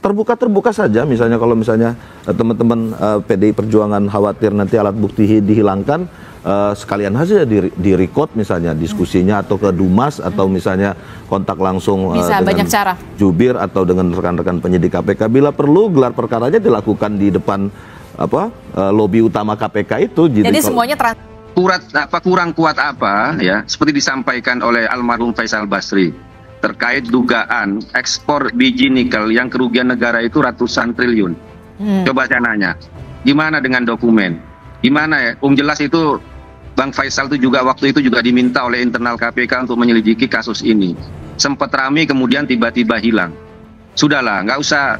terbuka saja, misalnya kalau misalnya teman-teman PDI Perjuangan khawatir nanti alat bukti dihilangkan, sekalian saja di-record misalnya diskusinya atau ke Dumas atau misalnya kontak langsung bisa, dengan banyak cara. jubir atau dengan rekan-rekan penyidik KPK. Bila perlu gelar perkaranya dilakukan di depan lobi utama KPK itu. Jadi semuanya kurang kuat apa ya, seperti disampaikan oleh almarhum Faisal Basri terkait dugaan ekspor biji nikel yang kerugian negara itu ratusan triliun. Coba saya nanya, gimana dengan dokumen? Gimana ya? Jelas itu Bang Faisal itu juga waktu itu juga diminta oleh internal KPK untuk menyelidiki kasus ini. Sempat ramai kemudian tiba-tiba hilang. Sudahlah, nggak usah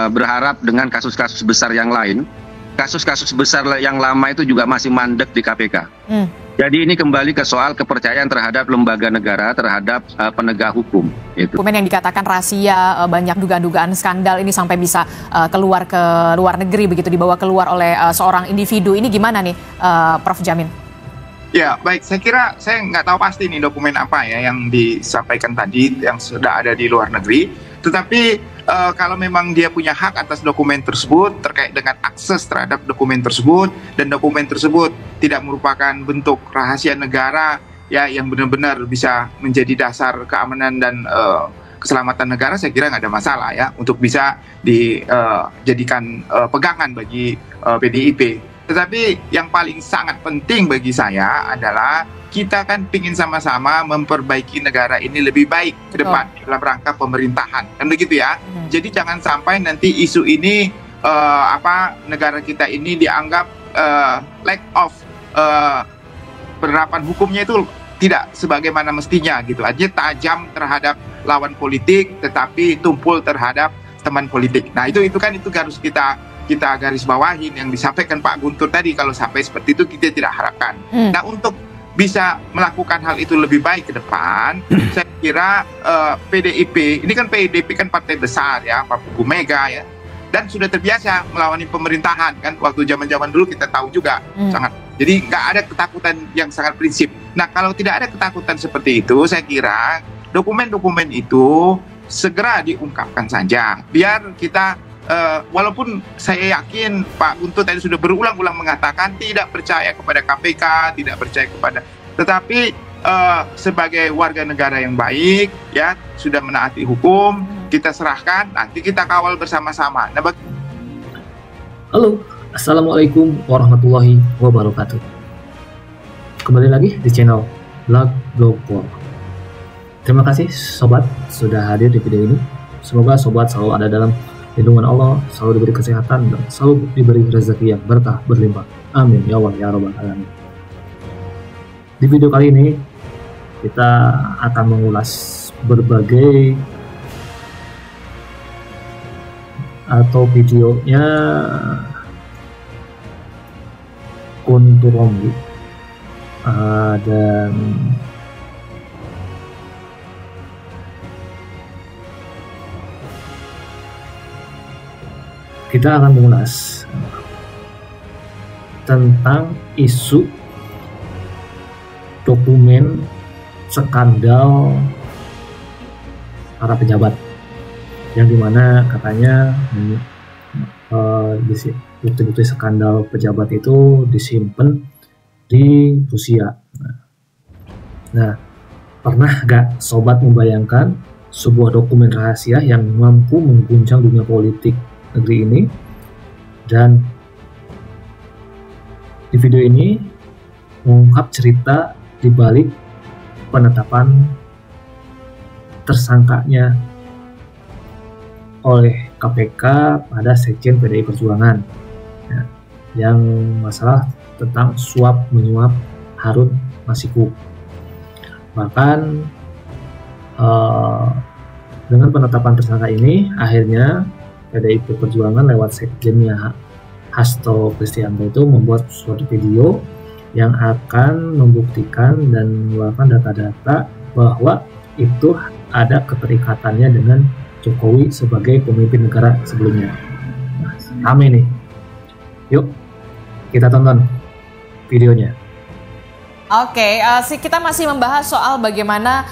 berharap dengan kasus-kasus besar yang lain. Kasus-kasus besar yang lama itu juga masih mandek di KPK. Jadi ini kembali ke soal kepercayaan terhadap lembaga negara, terhadap penegak hukum. Dokumen yang dikatakan rahasia, banyak dugaan-dugaan skandal ini sampai bisa keluar ke luar negeri, begitu dibawa keluar oleh seorang individu. Ini gimana nih, Prof. Jamin? Ya, baik. Saya kira saya nggak tahu pasti nih dokumen apa ya yang disampaikan tadi yang sudah ada di luar negeri. Tetapi kalau memang dia punya hak atas dokumen tersebut terkait dengan akses terhadap dokumen tersebut dan dokumen tersebut tidak merupakan bentuk rahasia negara ya yang benar-benar bisa menjadi dasar keamanan dan keselamatan negara, saya kira nggak ada masalah ya untuk bisa dijadikan pegangan bagi PDIP. Tetapi yang paling sangat penting bagi saya adalah kita kan ingin sama-sama memperbaiki negara ini lebih baik ke depan dalam rangka pemerintahan, kan begitu ya. Jadi jangan sampai nanti isu ini negara kita ini dianggap lack of penerapan hukumnya itu tidak sebagaimana mestinya gitu. Artinya tajam terhadap lawan politik tetapi tumpul terhadap teman politik. Nah itu harus kita garis bawahin yang disampaikan Pak Guntur tadi. Kalau sampai seperti itu kita tidak harapkan. Nah untuk bisa melakukan hal itu lebih baik ke depan, saya kira PDIP, ini kan PDIP kan partai besar ya, Pak Bu Mega ya, dan sudah terbiasa melawan pemerintahan kan, waktu zaman-zaman dulu kita tahu juga sangat. Jadi nggak ada ketakutan yang sangat prinsip. Nah kalau tidak ada ketakutan seperti itu, saya kira dokumen-dokumen itu segera diungkapkan saja, biar kita walaupun saya yakin Pak Guntur tadi sudah berulang-ulang mengatakan tidak percaya kepada KPK, tidak percaya kepada, tetapi sebagai warga negara yang baik ya sudah menaati hukum, kita serahkan, nanti kita kawal bersama-sama. Halo, Assalamualaikum warahmatullahi wabarakatuh. Kembali lagi di channel Blog. Terima kasih sobat sudah hadir di video ini. Semoga sobat selalu ada dalam lindungan Allah, selalu diberi kesehatan dan selalu diberi rezeki yang berkah berlimpah. Amin ya Allah ya Rabbal Alamin. Di video kali ini kita akan mengulas berbagai atau videonya Guntur Romli dan kita akan mengulas tentang isu dokumen skandal para pejabat yang dimana katanya bukti-bukti skandal pejabat itu disimpan di Rusia. Nah, pernah gak sobat membayangkan sebuah dokumen rahasia yang mampu mengguncang dunia politik negeri ini? Dan di video ini mengungkap cerita di balik penetapan tersangkanya oleh KPK pada Sekjen PDI Perjuangan ya, yang masalah tentang suap menyuap Harun Masiku. Bahkan dengan penetapan tersangka ini akhirnya PDI Perjuangan lewat sekjennya Hasto Kristianto itu membuat suatu video yang akan membuktikan dan mengeluarkan data-data bahwa itu ada keterikatannya dengan Jokowi sebagai pemimpin negara sebelumnya. Nah, rame nih. Yuk kita tonton videonya. Oke, kita masih membahas soal bagaimana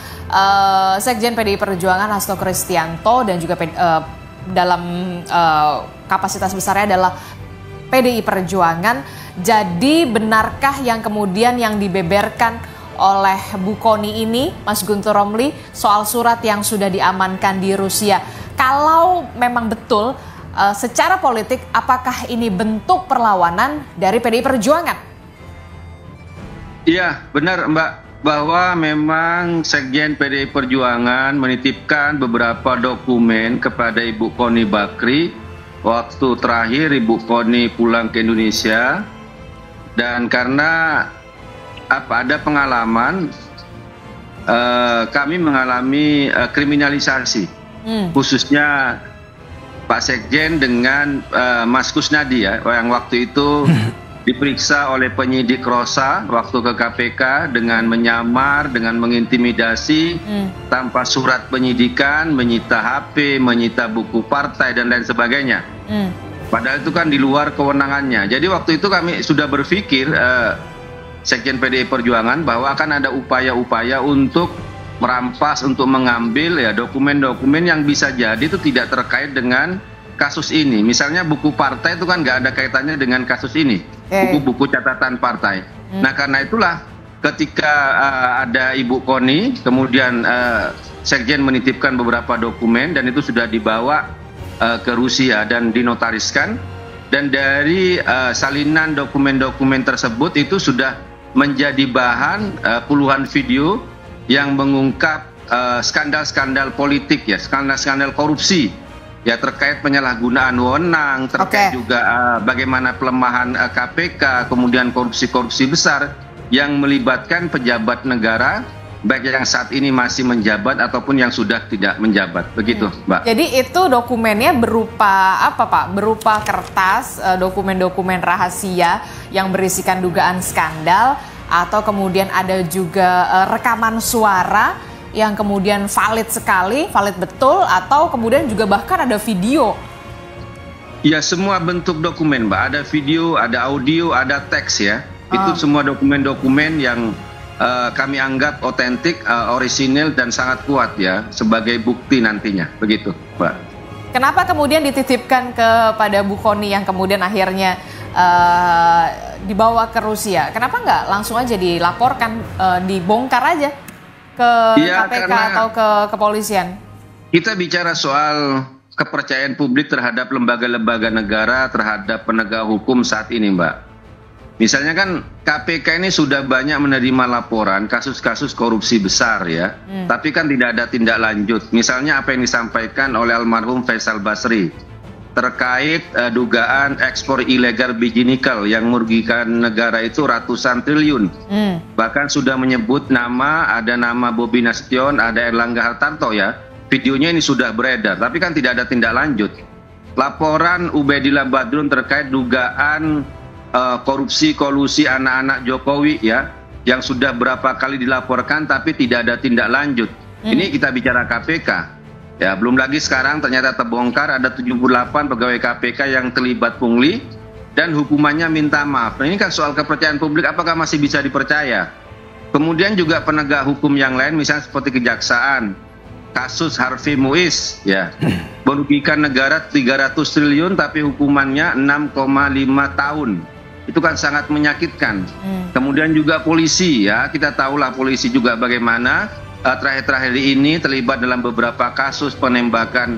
Sekjen PDI Perjuangan Hasto Kristianto dan juga dalam kapasitas besarnya adalah PDI Perjuangan. Jadi benarkah yang kemudian yang dibeberkan oleh Bu Kony ini, Mas Guntur Romli, soal surat yang sudah diamankan di Rusia? Kalau memang betul, secara politik, apakah ini bentuk perlawanan dari PDI Perjuangan? Iya, benar Mbak, bahwa memang Sekjen PDI Perjuangan menitipkan beberapa dokumen kepada Ibu Kony Bakri waktu terakhir Ibu Kony pulang ke Indonesia. Dan karena ada pengalaman, kami mengalami kriminalisasi, khususnya Pak Sekjen dengan Mas Kusnadi ya, yang waktu itu diperiksa oleh penyidik Rosa waktu ke KPK dengan menyamar, dengan mengintimidasi, tanpa surat penyidikan, menyita HP, menyita buku partai dan lain sebagainya. Padahal itu kan di luar kewenangannya. Jadi waktu itu kami sudah berpikir, Sekjen PDI Perjuangan, bahwa akan ada upaya-upaya untuk merampas, untuk mengambil ya dokumen-dokumen yang bisa jadi itu tidak terkait dengan kasus ini. Misalnya buku partai itu kan nggak ada kaitannya dengan kasus ini, buku-buku catatan partai. Nah karena itulah ketika ada Ibu Kony, kemudian Sekjen menitipkan beberapa dokumen dan itu sudah dibawa ke Rusia dan dinotariskan, dan dari salinan dokumen-dokumen tersebut itu sudah menjadi bahan puluhan video yang mengungkap skandal-skandal politik ya, skandal-skandal korupsi ya, terkait penyalahgunaan wewenang, terkait juga bagaimana pelemahan KPK, kemudian korupsi-korupsi besar yang melibatkan pejabat negara, baik yang saat ini masih menjabat ataupun yang sudah tidak menjabat, begitu Mbak. Jadi itu dokumennya berupa apa Pak? Berupa kertas, dokumen-dokumen rahasia yang berisikan dugaan skandal, atau kemudian ada juga rekaman suara yang kemudian valid sekali, valid betul, atau kemudian juga bahkan ada video? Ya semua bentuk dokumen Mbak, ada video, ada audio, ada teks ya. Itu semua dokumen-dokumen yang kami anggap otentik, orisinil dan sangat kuat ya sebagai bukti nantinya, begitu Mbak. Kenapa kemudian dititipkan kepada Bu Kony yang kemudian akhirnya dibawa ke Rusia? Kenapa nggak langsung aja dilaporkan, dibongkar aja ke KPK atau ke kepolisian? Kita bicara soal kepercayaan publik terhadap lembaga-lembaga negara, terhadap penegak hukum saat ini Mbak. Misalnya kan KPK ini sudah banyak menerima laporan kasus-kasus korupsi besar ya, tapi kan tidak ada tindak lanjut. Misalnya apa yang disampaikan oleh almarhum Faisal Basri terkait dugaan ekspor ilegal biji nikel yang merugikan negara itu ratusan triliun. Bahkan sudah menyebut ada nama Bobi Nasution, ada Erlangga Hartarto ya. Videonya ini sudah beredar, tapi kan tidak ada tindak lanjut. Laporan Ubaidillah Badrun terkait dugaan korupsi kolusi anak-anak Jokowi ya, yang sudah berapa kali dilaporkan tapi tidak ada tindak lanjut. Ini kita bicara KPK ya, belum lagi sekarang ternyata terbongkar ada 78 pegawai KPK yang terlibat pungli dan hukumannya minta maaf. Nah, ini kan soal kepercayaan publik, apakah masih bisa dipercaya? Kemudian juga penegak hukum yang lain misalnya seperti kejaksaan, kasus Harvey Muiz ya, merugikan negara 300 triliun tapi hukumannya 6,5 tahun. Itu kan sangat menyakitkan. Kemudian juga polisi ya, kita tahulah polisi juga bagaimana terakhir-terakhir ini terlibat dalam beberapa kasus penembakan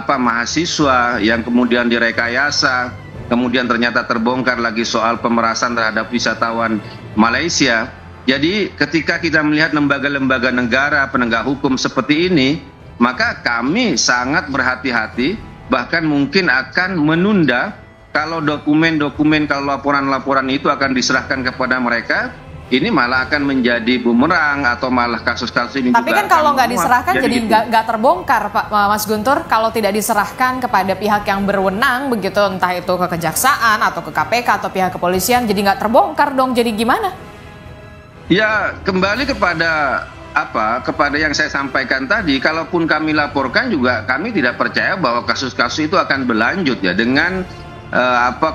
mahasiswa yang kemudian direkayasa, kemudian ternyata terbongkar lagi soal pemerasan terhadap wisatawan Malaysia. Jadi ketika kita melihat lembaga-lembaga negara penegak hukum seperti ini, maka kami sangat berhati-hati, bahkan mungkin akan menunda kalau dokumen-dokumen, kalau laporan-laporan itu akan diserahkan kepada mereka, ini malah akan menjadi bumerang atau malah kasus-kasus ini. Tapi kan kalau nggak diserahkan jadi nggak terbongkar Pak Mas Guntur, kalau tidak diserahkan kepada pihak yang berwenang begitu, entah itu ke kejaksaan atau ke KPK atau pihak kepolisian, jadi nggak terbongkar dong, jadi gimana? Ya kembali kepada kepada yang saya sampaikan tadi, kalaupun kami laporkan juga kami tidak percaya bahwa kasus-kasus itu akan berlanjut ya dengan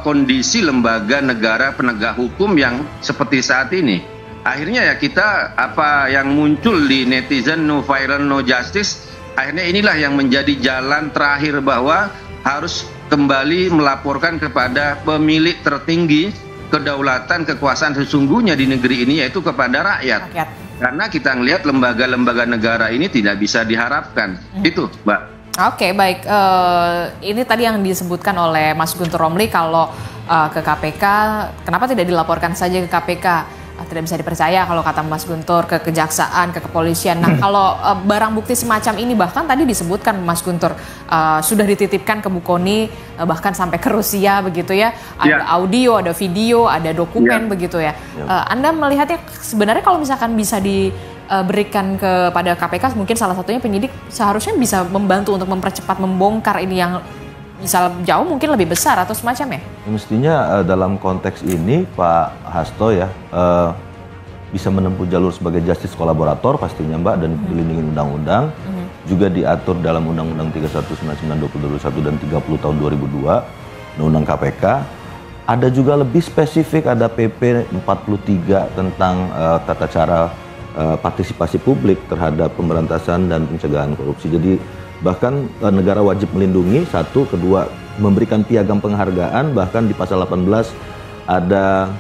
kondisi lembaga negara penegak hukum yang seperti saat ini. Akhirnya ya kita yang muncul di netizen no viral no justice Akhirnya inilah yang menjadi jalan terakhir bahwa harus kembali melaporkan kepada pemilik tertinggi kedaulatan kekuasaan sesungguhnya di negeri ini, yaitu kepada rakyat. Karena kita ngelihat lembaga-lembaga negara ini tidak bisa diharapkan. Itu, Mbak. Oke, baik. Ini tadi yang disebutkan oleh Mas Guntur Romli, kalau ke KPK, kenapa tidak dilaporkan saja ke KPK? Tidak bisa dipercaya kalau kata Mas Guntur, ke kejaksaan, ke kepolisian. Nah, kalau barang bukti semacam ini, bahkan tadi disebutkan Mas Guntur sudah dititipkan ke Bukoni, bahkan sampai ke Rusia begitu ya. Ada audio, ada video, ada dokumen begitu ya. Anda melihatnya sebenarnya kalau misalkan bisa diberikan kepada KPK, mungkin salah satunya penyidik seharusnya bisa membantu untuk mempercepat membongkar ini yang misal jauh mungkin lebih besar atau semacamnya? Mestinya dalam konteks ini Pak Hasto ya bisa menempuh jalur sebagai justice kolaborator pastinya Mbak, dan dilindungi undang-undang. Juga diatur dalam Undang-Undang 31/1991 dan 30 tahun 2002 Undang-Undang KPK. Ada juga lebih spesifik, ada PP 43 tentang tata cara partisipasi publik terhadap pemberantasan dan pencegahan korupsi. Jadi bahkan negara wajib melindungi, satu, kedua memberikan piagam penghargaan, bahkan di pasal 18 ada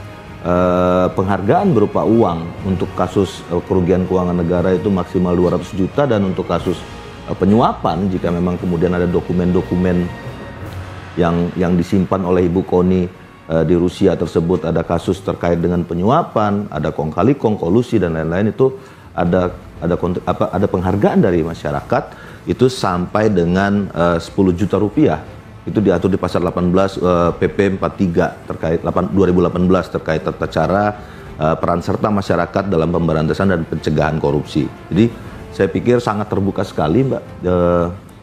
penghargaan berupa uang untuk kasus kerugian keuangan negara itu maksimal 200 juta, dan untuk kasus penyuapan jika memang kemudian ada dokumen-dokumen yang disimpan oleh Ibu Koni di Rusia tersebut, ada kasus terkait dengan penyuapan, ada kong kali kong, kolusi dan lain-lain, itu ada penghargaan dari masyarakat itu sampai dengan 10 juta rupiah. Itu diatur di pasal 18 PP 43 terkait 2018 terkait tata cara peran serta masyarakat dalam pemberantasan dan pencegahan korupsi. Jadi saya pikir sangat terbuka sekali Mbak,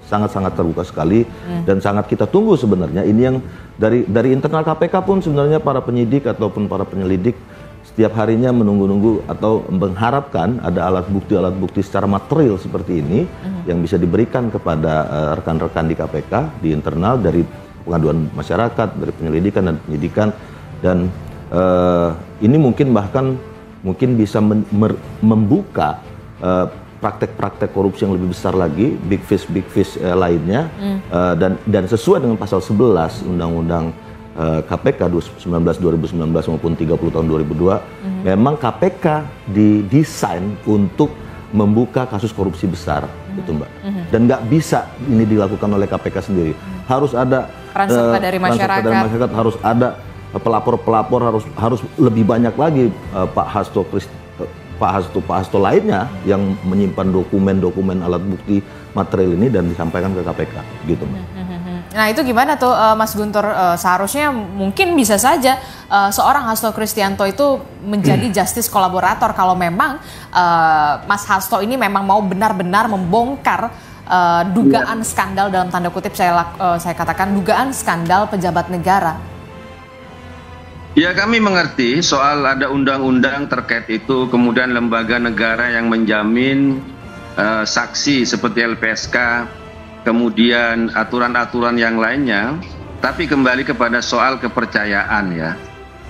sangat-sangat terbuka sekali, dan sangat kita tunggu sebenarnya. Ini yang dari internal KPK pun sebenarnya para penyidik ataupun para penyelidik setiap harinya menunggu-nunggu atau mengharapkan ada alat bukti secara material seperti ini yang bisa diberikan kepada rekan-rekan di KPK di internal, dari pengaduan masyarakat, dari penyelidikan dan penyidikan, dan ini mungkin bisa membuka praktek-praktek korupsi yang lebih besar lagi, big fish lainnya, dan sesuai dengan pasal 11 Undang-Undang KPK 2019 maupun 30 tahun 2002, memang KPK didesain untuk membuka kasus korupsi besar, gitu Mbak. Dan nggak bisa ini dilakukan oleh KPK sendiri. Harus ada peran serta dari masyarakat, harus ada pelapor-pelapor, harus lebih banyak lagi Pak Hasto lainnya yang menyimpan dokumen-dokumen alat bukti material ini dan disampaikan ke KPK, gitu Mbak. Nah itu gimana tuh Mas Guntur, seharusnya mungkin bisa saja seorang Hasto Kristianto itu menjadi justice kolaborator kalau memang Mas Hasto ini memang mau benar-benar membongkar dugaan skandal, dalam tanda kutip saya katakan dugaan skandal pejabat negara. Ya, kami mengerti soal ada undang-undang terkait itu, kemudian lembaga negara yang menjamin saksi seperti LPSK, kemudian aturan-aturan yang lainnya, tapi kembali kepada soal kepercayaan ya.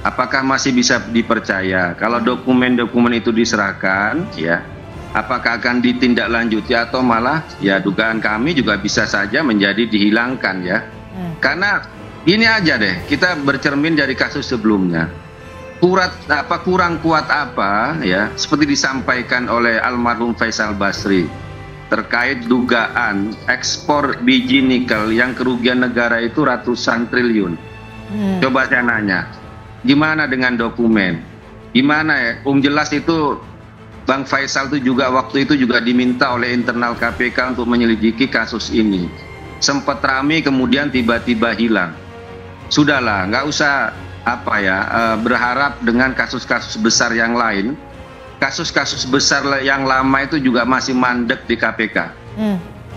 Apakah masih bisa dipercaya? Kalau dokumen-dokumen itu diserahkan, ya, apakah akan ditindaklanjuti atau malah ya dugaan kami juga bisa saja menjadi dihilangkan ya. Karena ini aja deh, kita bercermin dari kasus sebelumnya. Kurang kuat apa ya, seperti disampaikan oleh almarhum Faisal Basri terkait dugaan ekspor biji nikel yang kerugian negara itu ratusan triliun. Coba saya nanya, gimana dengan dokumen? Gimana ya? Jelas itu Bang Faisal itu juga waktu itu juga diminta oleh internal KPK untuk menyelidiki kasus ini. Sempat ramai kemudian tiba-tiba hilang. Sudahlah, nggak usah berharap dengan kasus-kasus besar yang lain. Kasus-kasus besar yang lama itu juga masih mandek di KPK.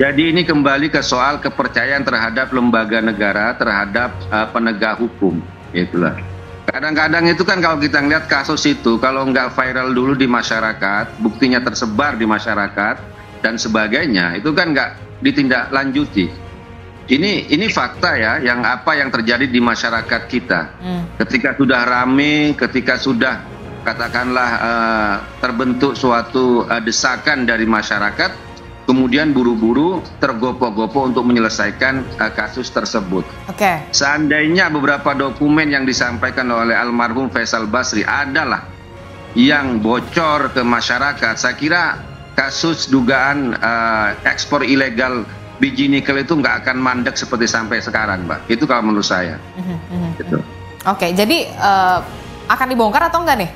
Jadi ini kembali ke soal kepercayaan terhadap lembaga negara, terhadap penegak hukum. Itulah. Kadang-kadang itu kan kalau kita ngeliat kasus itu, kalau nggak viral dulu di masyarakat, buktinya tersebar di masyarakat dan sebagainya, itu kan nggak ditindaklanjuti. Ini fakta ya, yang terjadi di masyarakat kita. Ketika sudah rame, ketika sudah katakanlah terbentuk suatu desakan dari masyarakat, kemudian buru-buru tergopoh-gopoh untuk menyelesaikan kasus tersebut. Oke. Seandainya beberapa dokumen yang disampaikan oleh almarhum Faisal Basri adalah yang bocor ke masyarakat, saya kira kasus dugaan ekspor ilegal biji nikel itu nggak akan mandek seperti sampai sekarang, Mbak. Itu kalau menurut saya. Gitu. Oke, jadi akan dibongkar atau enggak nih?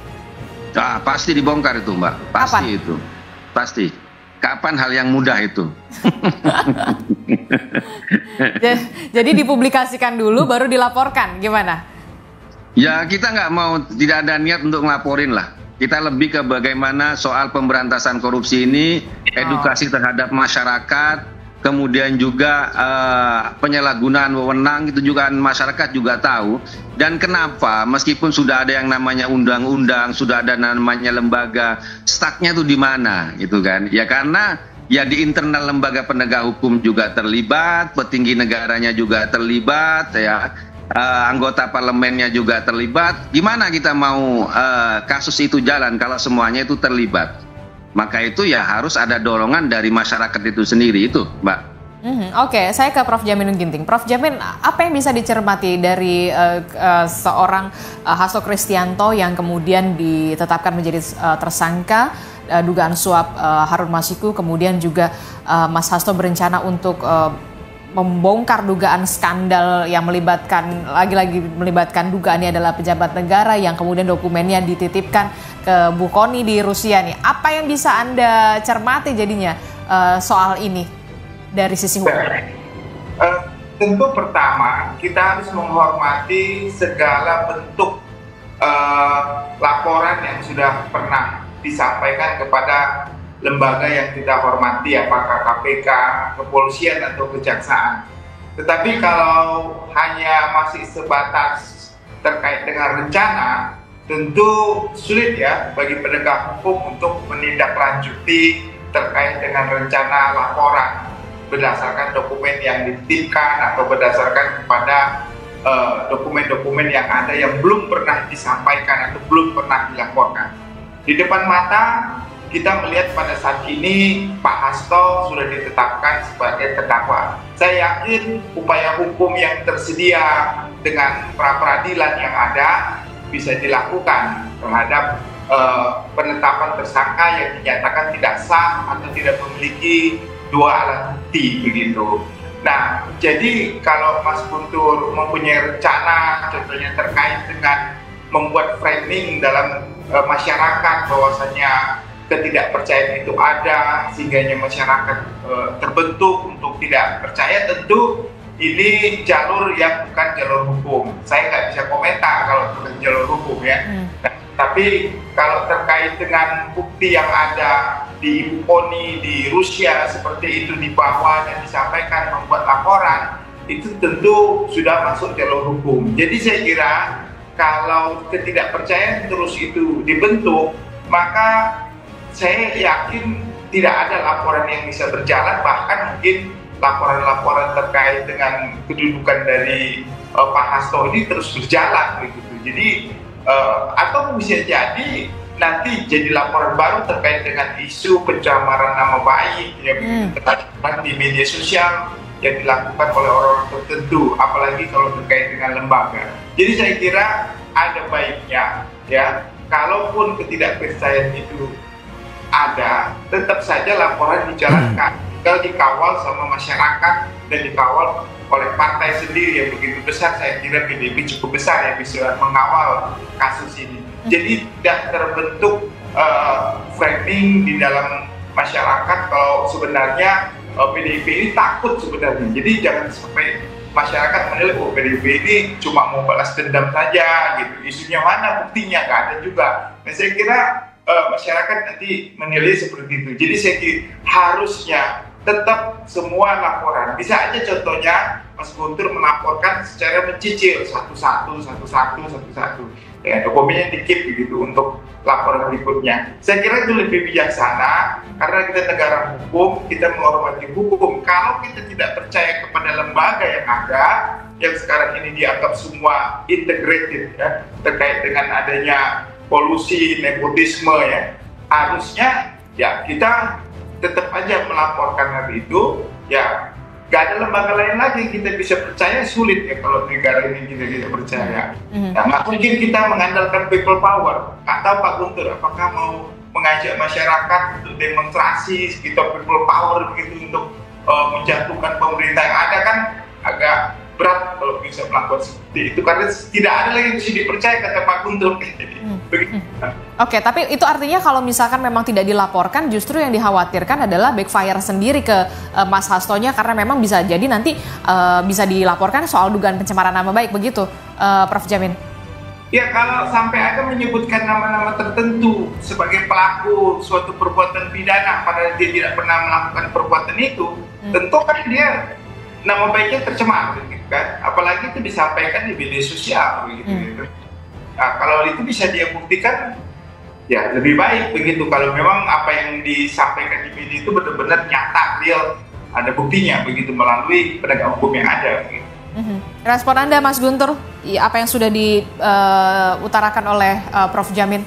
Pasti dibongkar itu, Mbak. Pasti. Kapan? Itu. Pasti. Kapan hal yang mudah itu? Jadi dipublikasikan dulu baru dilaporkan, gimana? Ya kita nggak mau, tidak ada niat untuk ngelaporin lah. Kita lebih ke bagaimana soal pemberantasan korupsi ini, edukasi terhadap masyarakat, kemudian juga penyalahgunaan wewenang itu juga masyarakat juga tahu. Dan kenapa meskipun sudah ada yang namanya undang-undang, sudah ada namanya lembaga, stucknya tuh di mana gitu kan? Ya karena ya di internal lembaga penegak hukum juga terlibat, petinggi negaranya juga terlibat, ya anggota parlemennya juga terlibat. Gimana kita mau kasus itu jalan kalau semuanya itu terlibat? Maka itu ya harus ada dorongan dari masyarakat itu sendiri itu, Mbak. Oke, saya ke Prof. Jaminun Ginting. Prof. Jamin, apa yang bisa dicermati dari seorang Hasto Kristianto yang kemudian ditetapkan menjadi tersangka dugaan suap Harun Masiku, kemudian juga Mas Hasto berencana untuk membongkar dugaan skandal yang melibatkan, lagi-lagi melibatkan dugaannya adalah pejabat negara yang kemudian dokumennya dititipkan ke Bu Kony di Rusia nih. Apa yang bisa Anda cermati jadinya soal ini dari sisi hukum? Tentu pertama kita harus menghormati segala bentuk laporan yang sudah pernah disampaikan kepada lembaga yang kita hormati, apakah KPK, kepolisian atau kejaksaan. Tetapi kalau hanya masih sebatas terkait dengan rencana, tentu sulit ya bagi penegak hukum untuk menindaklanjuti terkait dengan rencana laporan berdasarkan dokumen yang dititipkan atau berdasarkan kepada dokumen-dokumen yang ada yang belum pernah disampaikan atau belum pernah dilaporkan. Di depan mata kita melihat pada saat ini Pak Hasto sudah ditetapkan sebagai terdakwa. Saya yakin upaya hukum yang tersedia dengan pra-peradilan yang ada bisa dilakukan terhadap penetapan tersangka yang dinyatakan tidak sah atau tidak memiliki dua alat bukti begitu. Nah, jadi kalau Mas Guntur mempunyai rencana, contohnya terkait dengan membuat framing dalam masyarakat bahwasanya ketidakpercayaan itu ada sehingga masyarakat terbentuk untuk tidak percaya, tentu ini jalur yang bukan jalur hukum. Saya nggak bisa komentar kalau bukan jalur hukum ya. Nah, tapi kalau terkait dengan bukti yang ada di Ibu Kony di Rusia seperti itu dibawa dan disampaikan membuat laporan, itu tentu sudah masuk jalur hukum. Jadi saya kira kalau ketidakpercayaan terus itu dibentuk, maka saya yakin tidak ada laporan yang bisa berjalan, bahkan mungkin laporan-laporan terkait dengan kedudukan dari Pak Hasto ini terus berjalan begitu. Jadi atau bisa jadi nanti jadi laporan baru terkait dengan isu pencemaran nama baik yang di media sosial yang dilakukan oleh orang tertentu, apalagi kalau terkait dengan lembaga. Jadi saya kira ada baiknya ya, kalaupun ketidakpercayaan itu ada, tetap saja laporan dijalankan, tinggal dikawal sama masyarakat dan dikawal oleh partai sendiri yang begitu besar. Saya kira PDIP cukup besar yang bisa mengawal kasus ini. Jadi tidak terbentuk framing di dalam masyarakat kalau sebenarnya PDIP ini takut sebenarnya. Jadi jangan sampai masyarakat menilai PDIP ini cuma mau balas dendam saja gitu. Isunya mana, buktinya nggak ada juga. Nah, saya kira masyarakat nanti menilai seperti itu. Jadi saya kira harusnya tetap semua laporan. Bisa aja contohnya Mas Guntur melaporkan secara mencicil satu-satu. Ya, dokumennya dikip begitu untuk laporan berikutnya. Saya kira itu lebih bijaksana karena kita negara hukum, kita menghormati hukum. Kalau kita tidak percaya kepada lembaga yang ada, yang sekarang ini dianggap semua integrated ya, terkait dengan adanya kolusi, nepotisme ya, harusnya ya kita tetap aja melaporkan hari itu, ya gak ada lembaga lain lagi yang kita bisa percaya. Sulit ya kalau negara ini kita percaya. Nah, nggak mungkin kita mengandalkan people power. Nggak tahu Pak Guntur apakah mau mengajak masyarakat untuk demonstrasi sekitar people power begitu untuk menjatuhkan pemerintah yang ada, kan agak berat kalau bisa melakukan seperti itu, karena tidak ada lagi yang bisa dipercaya, kata Pak Guntur. Oke, tapi itu artinya kalau misalkan memang tidak dilaporkan, justru yang dikhawatirkan adalah backfire sendiri ke Mas Hastonya, karena memang bisa jadi nanti bisa dilaporkan soal dugaan pencemaran nama baik, begitu Prof. Jamin? Ya, kalau sampai ada menyebutkan nama-nama tertentu sebagai pelaku suatu perbuatan pidana padahal dia tidak pernah melakukan perbuatan itu, tentu kan dia nama baiknya tercemar, gitu kan? Apalagi itu disampaikan di media sosial, begitu. Nah, kalau itu bisa dia buktikan, ya lebih baik begitu. Kalau memang apa yang disampaikan di media itu benar-benar nyata, real, ada buktinya, begitu, melalui penegak hukum yang ada. Begitu. Respon Anda, Mas Guntur, apa yang sudah diutarakan oleh Prof. Jamin?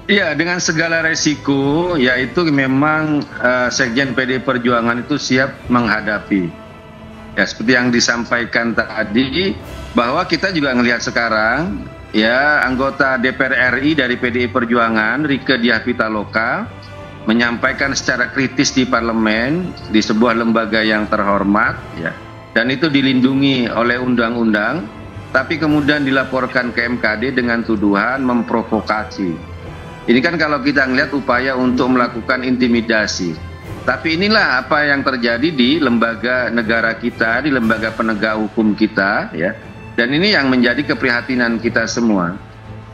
Iya, dengan segala resiko, yaitu memang Sekjen PDI Perjuangan itu siap menghadapi. Ya, seperti yang disampaikan tadi, bahwa kita juga ngelihat sekarang, ya, anggota DPR RI dari PDI Perjuangan, Rieke Diah Pitaloka, menyampaikan secara kritis di parlemen, di sebuah lembaga yang terhormat, ya, dan itu dilindungi oleh undang-undang, tapi kemudian dilaporkan ke MKD dengan tuduhan memprovokasi. Ini kan kalau kita ngelihat upaya untuk melakukan intimidasi. Tapi inilah apa yang terjadi di lembaga negara kita, di lembaga penegak hukum kita, ya. Dan ini yang menjadi keprihatinan kita semua.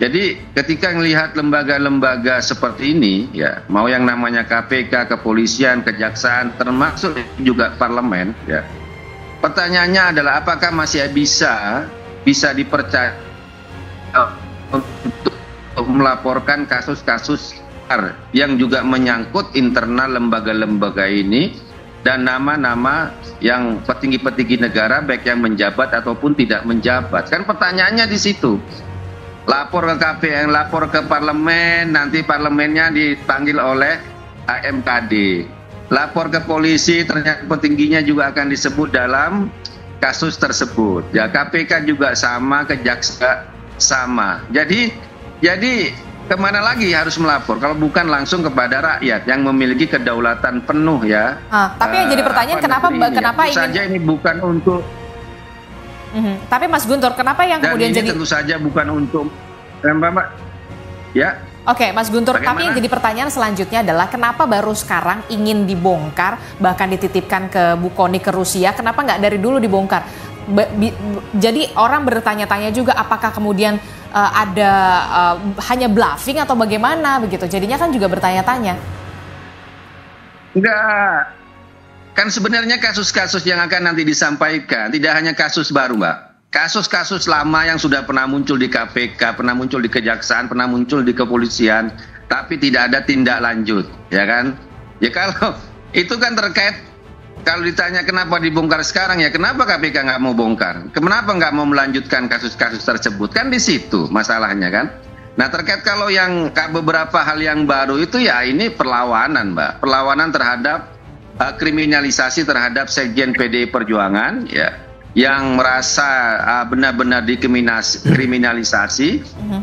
Jadi ketika melihat lembaga-lembaga seperti ini, ya, mau yang namanya KPK, kepolisian, kejaksaan, termasuk juga parlemen, ya. Pertanyaannya adalah apakah masih bisa dipercaya untuk melaporkan kasus-kasus yang juga menyangkut internal lembaga-lembaga ini dan nama-nama yang petinggi-petinggi negara, baik yang menjabat ataupun tidak menjabat. Kan pertanyaannya di situ. Lapor ke KPN, lapor ke parlemen, nanti parlemennya dipanggil oleh MKD. Lapor ke polisi, ternyata petingginya juga akan disebut dalam kasus tersebut. Ya, KPK juga sama, kejaksaan sama. Jadi kemana lagi harus melapor kalau bukan langsung kepada rakyat yang memiliki kedaulatan penuh, ya. Tapi yang jadi pertanyaan kenapa ingin saja ini bukan untuk. Tapi Mas Guntur, kenapa yang Dan kemudian ini jadi tentu saja bukan untuk ya. Oke, Mas Guntur, Bagaimana? tapi yang jadi pertanyaan selanjutnya adalah kenapa baru sekarang ingin dibongkar, bahkan dititipkan ke Bu Kony ke Rusia, kenapa nggak dari dulu dibongkar? Jadi orang bertanya-tanya juga apakah kemudian ada hanya bluffing atau bagaimana begitu, jadinya kan juga bertanya-tanya. Enggak, kan sebenarnya kasus-kasus yang akan nanti disampaikan tidak hanya kasus baru, Mbak. Kasus-kasus lama yang sudah pernah muncul di KPK, pernah muncul di Kejaksaan, pernah muncul di kepolisian, tapi tidak ada tindak lanjut, ya kan? Ya kalau itu kan terkait, kalau ditanya kenapa dibongkar sekarang, ya kenapa KPK nggak mau bongkar? Kenapa nggak mau melanjutkan kasus-kasus tersebut? Kan di situ masalahnya, kan? Nah, terkait kalau yang beberapa hal yang baru itu, ya ini perlawanan, Mbak. Perlawanan terhadap kriminalisasi terhadap Sekjen PDI Perjuangan, ya, yang merasa benar-benar dikriminalisasi.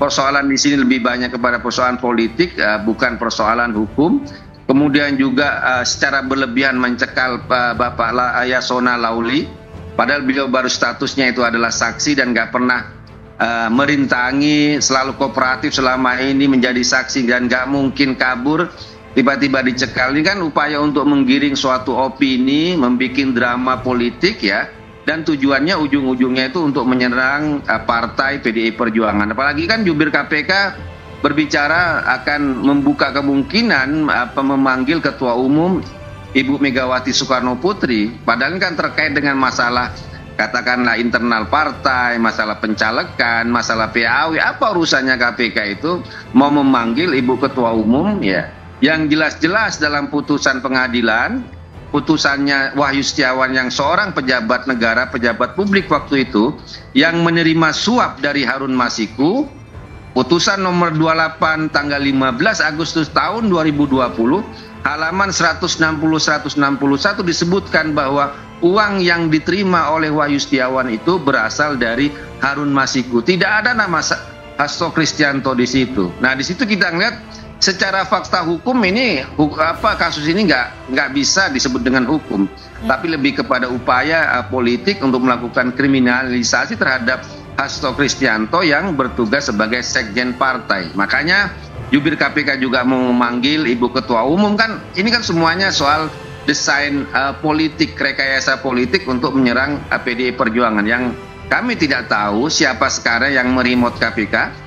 Persoalan di sini lebih banyak kepada persoalan politik, bukan persoalan hukum. Kemudian juga secara berlebihan mencekal Bapak Yasona Lauli, padahal beliau baru statusnya itu adalah saksi dan nggak pernah merintangi, selalu kooperatif selama ini menjadi saksi dan nggak mungkin kabur. Tiba-tiba dicekal. Ini kan upaya untuk menggiring suatu opini, membuat drama politik, ya. Dan tujuannya ujung-ujungnya itu untuk menyerang partai PDI Perjuangan. Apalagi kan jubir KPK berbicara akan membuka kemungkinan memanggil Ketua Umum Ibu Megawati Soekarno Putri. Padahal kan terkait dengan masalah katakanlah internal partai, masalah pencalekan, masalah PAW. Apa urusannya KPK itu mau memanggil Ibu Ketua Umum, ya, yang jelas-jelas dalam putusan pengadilan, putusannya Wahyu Setiawan yang seorang pejabat negara, pejabat publik waktu itu, yang menerima suap dari Harun Masiku, Putusan nomor 28 tanggal 15 Agustus tahun 2020 halaman 160-161 disebutkan bahwa uang yang diterima oleh Wahyu Setiawan itu berasal dari Harun Masiku. Tidak ada nama Hasto Kristianto di situ. Nah, di situ kita ngeliat secara fakta hukum ini kasus ini nggak bisa disebut dengan hukum, tapi lebih kepada upaya politik untuk melakukan kriminalisasi terhadap Hasto Kristianto yang bertugas sebagai sekjen partai. Makanya jubir KPK juga memanggil Ibu Ketua Umum, kan ini kan semuanya soal desain politik, rekayasa politik untuk menyerang PDI Perjuangan. Yang kami tidak tahu siapa sekarang yang meremote KPK.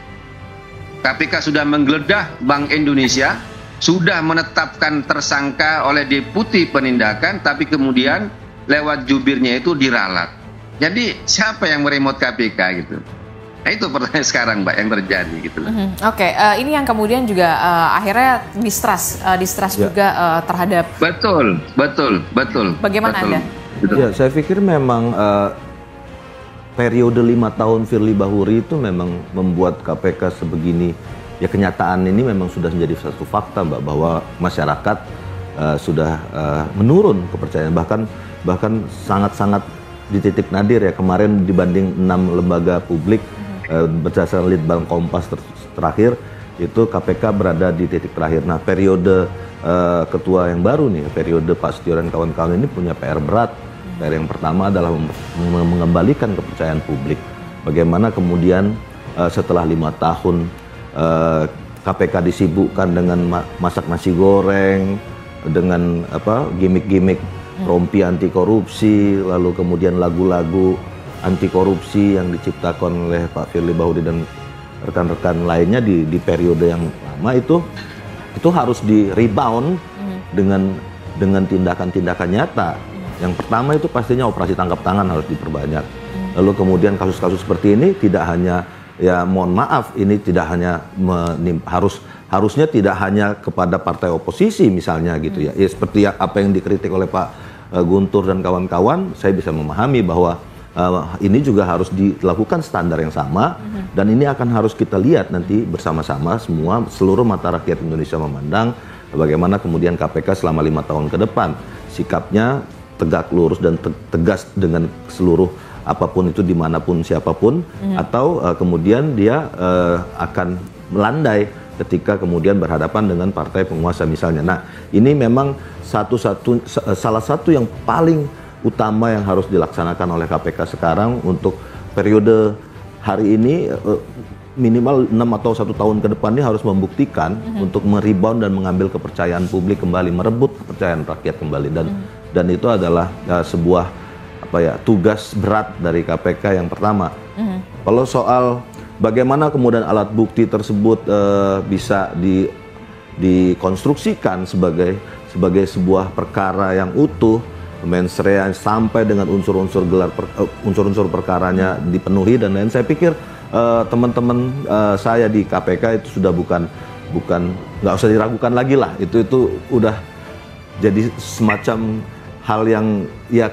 KPK sudah menggeledah Bank Indonesia, sudah menetapkan tersangka oleh Deputi Penindakan, tapi kemudian lewat jubirnya itu diralat. Jadi siapa yang meremote KPK gitu? Nah, itu pertanyaan sekarang, Mbak, yang terjadi gitu. Oke, ini yang kemudian juga akhirnya distrust Ya. juga terhadap. Betul. Bagaimana Anda? Ya, saya pikir memang periode 5 tahun Firly Bahuri itu memang membuat KPK sebegini. Ya, kenyataan ini memang sudah menjadi satu fakta, Mbak, bahwa masyarakat sudah menurun kepercayaan, bahkan sangat-sangat di titik nadir ya kemarin dibanding 6 lembaga publik berdasarkan Litbang Kompas terakhir itu KPK berada di titik terakhir. Nah, periode ketua yang baru nih, periode Pak Setio dan kawan-kawan ini punya PR berat. PR yang pertama adalah mengembalikan kepercayaan publik. Bagaimana kemudian setelah 5 tahun KPK disibukkan dengan masak nasi goreng, dengan gimmick-gimmick rompi anti korupsi, lalu kemudian lagu-lagu anti korupsi yang diciptakan oleh Pak Firly Bahuri dan rekan-rekan lainnya di periode yang lama itu harus di rebound dengan tindakan-tindakan nyata. Yang pertama itu pastinya operasi tangkap tangan harus diperbanyak. Lalu kemudian kasus-kasus seperti ini tidak hanya, ya mohon maaf, ini tidak hanya harusnya tidak hanya kepada partai oposisi misalnya gitu ya. Ya seperti apa yang dikritik oleh Pak Guntur dan kawan-kawan, saya bisa memahami bahwa ini juga harus dilakukan standar yang sama, dan ini akan harus kita lihat nanti bersama-sama seluruh mata rakyat Indonesia memandang bagaimana kemudian KPK selama 5 tahun ke depan sikapnya tegak lurus dan tegas dengan seluruh apapun itu dimanapun siapapun, atau kemudian dia akan melandai ketika kemudian berhadapan dengan partai penguasa misalnya. Nah, ini memang salah satu yang paling utama yang harus dilaksanakan oleh KPK sekarang untuk periode hari ini, minimal 6 atau 1 tahun ke depan ini harus membuktikan untuk merebound dan mengambil kepercayaan publik kembali, merebut kepercayaan rakyat kembali, dan itu adalah sebuah tugas berat dari KPK yang pertama. Kalau soal bagaimana kemudian alat bukti tersebut bisa dikonstruksikan sebagai sebuah perkara yang utuh, mens rea sampai dengan unsur-unsur perkaranya dipenuhi dan lain, saya pikir teman-teman saya di KPK itu sudah bukan nggak usah diragukan lagi lah, itu udah jadi semacam hal yang ya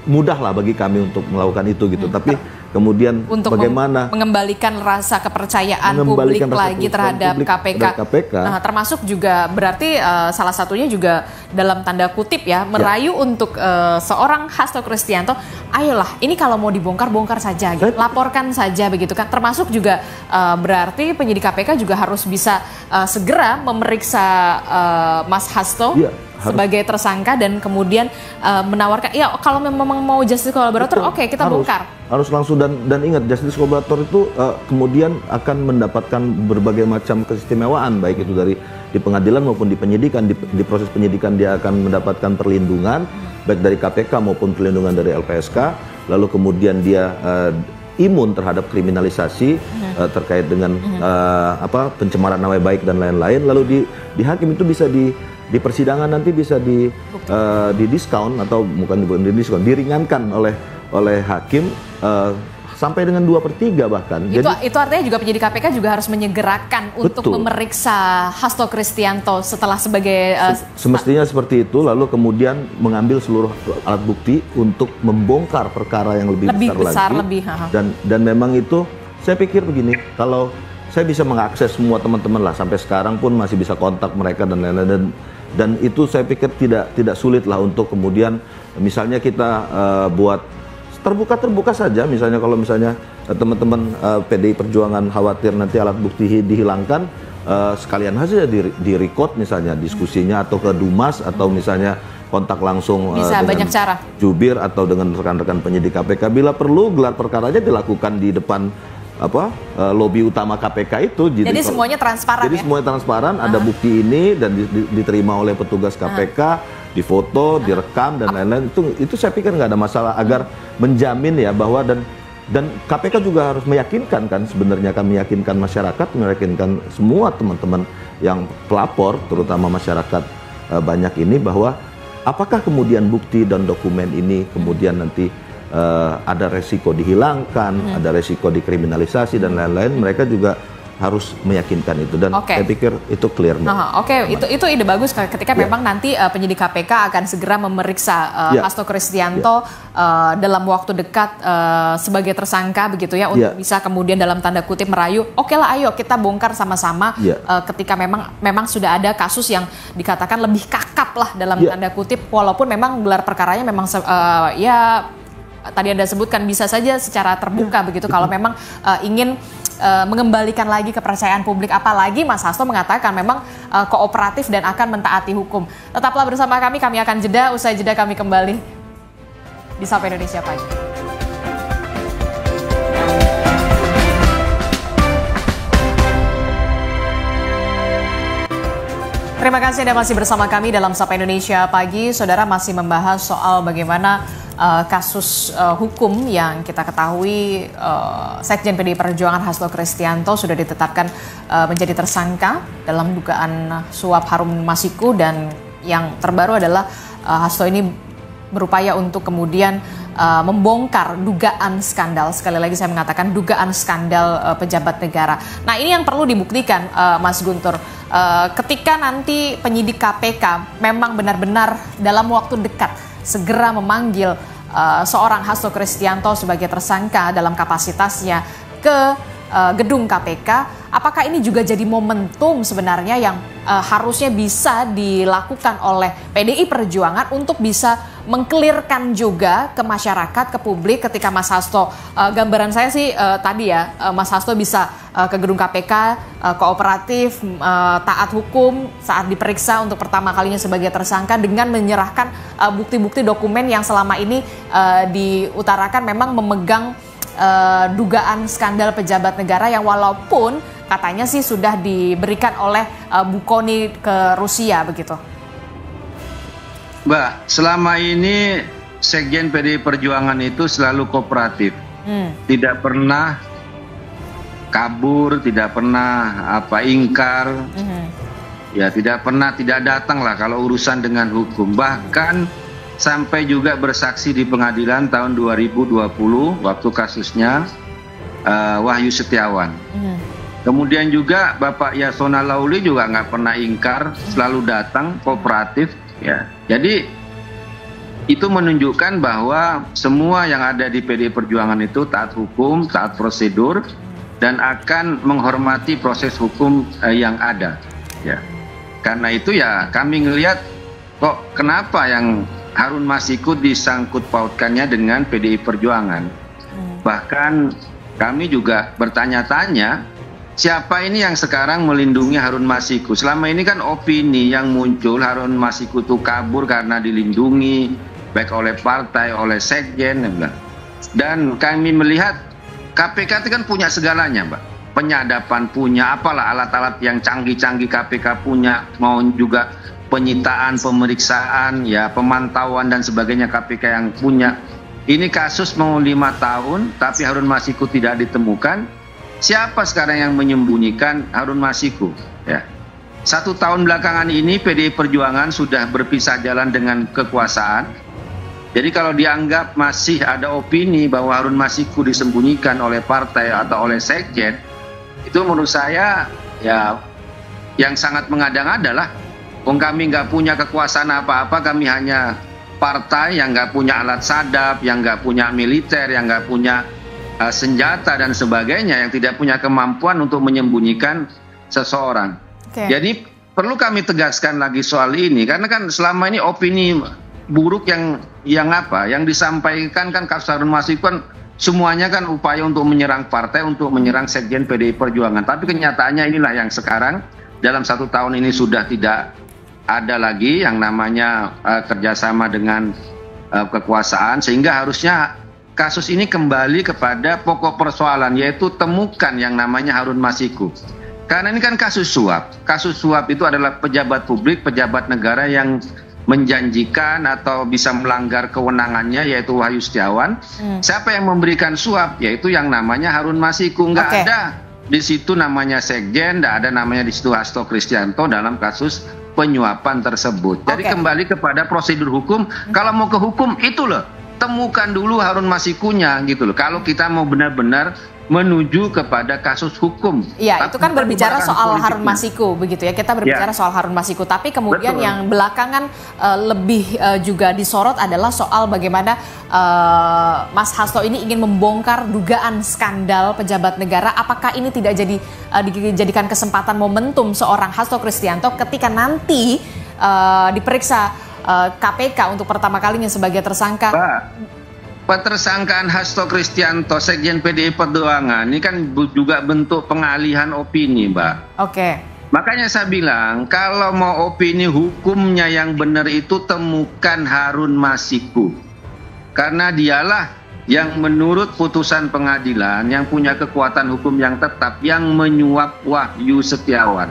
mudah lah bagi kami untuk melakukan itu gitu. Tapi kemudian untuk bagaimana mengembalikan rasa kepercayaan publik lagi terhadap KPK. Nah, termasuk juga berarti salah satunya juga dalam tanda kutip ya merayu untuk seorang Hasto Kristianto, ayolah ini kalau mau dibongkar saja, gitu. Laporkan saja begitu kan. Termasuk juga berarti penyidik KPK juga harus bisa segera memeriksa Mas Hasto sebagai tersangka dan kemudian menawarkan, ya kalau memang mau justice collaborator, oke, kita bongkar. Harus langsung, dan ingat justice collaborator itu kemudian akan mendapatkan berbagai macam keistimewaan, baik itu di pengadilan maupun di penyidikan. Di proses penyidikan dia akan mendapatkan perlindungan baik dari KPK maupun perlindungan dari LPSK. Lalu kemudian dia imun terhadap kriminalisasi terkait dengan pencemaran nama baik dan lain-lain. Lalu di hakim itu bisa di persidangan nanti bisa di diskon atau bukan di diskon, diringankan oleh hakim sampai dengan 2/3 bahkan. Itu artinya juga penyidik KPK juga harus menyegerakan untuk memeriksa Hasto Kristianto setelah sebagai semestinya seperti itu, lalu kemudian mengambil seluruh alat bukti untuk membongkar perkara yang lebih besar lagi. Dan memang itu saya pikir begini, kalau saya bisa mengakses semua teman-teman lah, sampai sekarang pun masih bisa kontak mereka dan lain-lain, dan itu saya pikir tidak sulit lah untuk kemudian misalnya kita buat terbuka saja, misalnya kalau misalnya teman-teman PDI Perjuangan khawatir nanti alat bukti dihilangkan, sekalian saja di record misalnya diskusinya, atau ke Dumas, atau misalnya kontak langsung bisa dengan banyak cara, jubir atau dengan rekan-rekan penyidik KPK. Bila perlu gelar perkaranya dilakukan di depan lobi utama KPK itu. Jadi semuanya transparan. Jadi semuanya transparan, ada bukti ini dan diterima oleh petugas KPK, difoto, direkam dan lain-lain. Itu saya pikir nggak ada masalah, agar menjamin ya bahwa dan KPK juga harus meyakinkan kan, sebenarnya kami meyakinkan masyarakat, meyakinkan semua teman-teman yang pelapor, terutama masyarakat banyak ini, bahwa apakah kemudian bukti dan dokumen ini kemudian nanti ada resiko dihilangkan, ada resiko dikriminalisasi dan lain-lain, mereka juga harus meyakinkan itu, dan saya pikir itu clear. Itu ide bagus ketika memang nanti penyidik KPK akan segera memeriksa Hasto Kristianto dalam waktu dekat sebagai tersangka begitu ya, untuk bisa kemudian dalam tanda kutip merayu, oke lah ayo kita bongkar sama-sama ketika memang sudah ada kasus yang dikatakan lebih kakap lah dalam tanda kutip, walaupun memang gelar perkaranya memang tadi Anda sebutkan bisa saja secara terbuka begitu, kalau memang ingin mengembalikan lagi kepercayaan publik, apalagi Mas Hasto mengatakan memang kooperatif dan akan mentaati hukum. Tetaplah bersama kami akan jeda, usai jeda kami kembali di Sapa Indonesia Pagi. Terima kasih Anda masih bersama kami dalam Sapa Indonesia Pagi. Saudara, masih membahas soal bagaimana kasus hukum yang kita ketahui Sekjen PDI Perjuangan Hasto Kristianto sudah ditetapkan menjadi tersangka dalam dugaan suap Harun Masiku, dan yang terbaru adalah Hasto ini berupaya untuk kemudian membongkar dugaan skandal, sekali lagi saya mengatakan dugaan skandal pejabat negara. Nah, ini yang perlu dibuktikan Mas Guntur, ketika nanti penyidik KPK memang benar-benar dalam waktu dekat segera memanggil seorang Hasto Kristianto sebagai tersangka dalam kapasitasnya ke gedung KPK, apakah ini juga jadi momentum sebenarnya yang harusnya bisa dilakukan oleh PDI Perjuangan untuk bisa mengklirkan juga ke masyarakat, ke publik, ketika Mas Hasto, gambaran saya sih tadi ya, Mas Hasto bisa ke gedung KPK, kooperatif, taat hukum saat diperiksa untuk pertama kalinya sebagai tersangka, dengan menyerahkan bukti-bukti dokumen yang selama ini diutarakan memang memegang dugaan skandal pejabat negara yang walaupun katanya sih sudah diberikan oleh Bukoni ke Rusia begitu. Mbak, selama ini Sekjen PDI Perjuangan itu selalu kooperatif, tidak pernah kabur, tidak pernah ingkar, ya tidak pernah tidak datang lah kalau urusan dengan hukum. Bahkan sampai juga bersaksi di pengadilan tahun 2020 waktu kasusnya Wahyu Setiawan. Kemudian juga Bapak Yasona Lauli juga nggak pernah ingkar, selalu datang, kooperatif. Ya, jadi itu menunjukkan bahwa semua yang ada di PDI Perjuangan itu taat hukum, taat prosedur, dan akan menghormati proses hukum yang ada. Ya, karena itu ya kami ngelihat kok kenapa yang Harun Masiku disangkut pautkannya dengan PDI Perjuangan. Bahkan kami juga bertanya-tanya, siapa ini yang sekarang melindungi Harun Masiku? Selama ini kan opini yang muncul Harun Masiku itu kabur karena dilindungi baik oleh partai, oleh sekjen, dan kami melihat KPK itu kan punya segalanya, Mbak. Penyadapan punya, apalah alat-alat yang canggih-canggih KPK punya, mau juga penyitaan, pemeriksaan, ya pemantauan dan sebagainya KPK yang punya. Ini kasus mau 5 tahun, tapi Harun Masiku tidak ditemukan. Siapa sekarang yang menyembunyikan Harun Masiku? Ya. 1 tahun belakangan ini PDI Perjuangan sudah berpisah jalan dengan kekuasaan. Jadi kalau dianggap masih ada opini bahwa Harun Masiku disembunyikan oleh partai atau oleh sekjen, itu menurut saya ya yang sangat mengada-ngada lah. Kami nggak punya kekuasaan apa-apa, kami hanya partai yang nggak punya alat sadap, yang nggak punya militer, yang nggak punya senjata dan sebagainya, yang tidak punya kemampuan untuk menyembunyikan seseorang. Jadi perlu kami tegaskan lagi soal ini, karena kan selama ini opini buruk yang disampaikan kan kasus Harun Masiku kan semuanya kan upaya untuk menyerang partai, untuk menyerang sekjen PDI Perjuangan. Tapi kenyataannya inilah yang sekarang dalam 1 tahun ini sudah tidak ada lagi yang namanya kerjasama dengan kekuasaan, sehingga harusnya kasus ini kembali kepada pokok persoalan, yaitu temukan yang namanya Harun Masiku. Karena ini kan kasus suap. Kasus suap itu adalah pejabat publik, pejabat negara yang menjanjikan atau bisa melanggar kewenangannya, yaitu Wahyu Setiawan. Siapa yang memberikan suap? Yaitu yang namanya Harun Masiku. Nggak ada di situ namanya sekjen, nggak ada namanya di situ Hasto Kristianto dalam kasus penyuapan tersebut. Jadi kembali kepada prosedur hukum. Kalau mau ke hukum itu loh, temukan dulu Harun Masikunya gitu loh. Kalau kita mau benar-benar menuju kepada kasus hukum. Iya, itu kan berbicara soal Harun Masiku begitu ya. Kita berbicara soal Harun Masiku, tapi kemudian yang belakangan lebih juga disorot adalah soal bagaimana Mas Hasto ini ingin membongkar dugaan skandal pejabat negara. Apakah ini tidak dijadikan kesempatan momentum seorang Hasto Kristianto ketika nanti diperiksa KPK untuk pertama kalinya sebagai tersangka? Petersangkaan Hasto Kristianto, sekjen PDI Perjuangan, ini kan juga bentuk pengalihan opini, Mbak. Makanya saya bilang, kalau mau opini hukumnya yang benar itu temukan Harun Masiku. Karena dialah yang menurut putusan pengadilan, yang punya kekuatan hukum yang tetap, yang menyuap Wahyu Setiawan.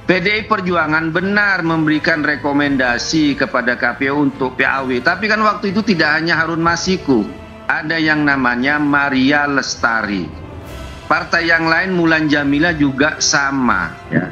PDI Perjuangan benar memberikan rekomendasi kepada KPU untuk PAW, tapi kan waktu itu tidak hanya Harun Masiku, ada yang namanya Maria Lestari. Partai yang lain Mulan Jamila juga sama, ya.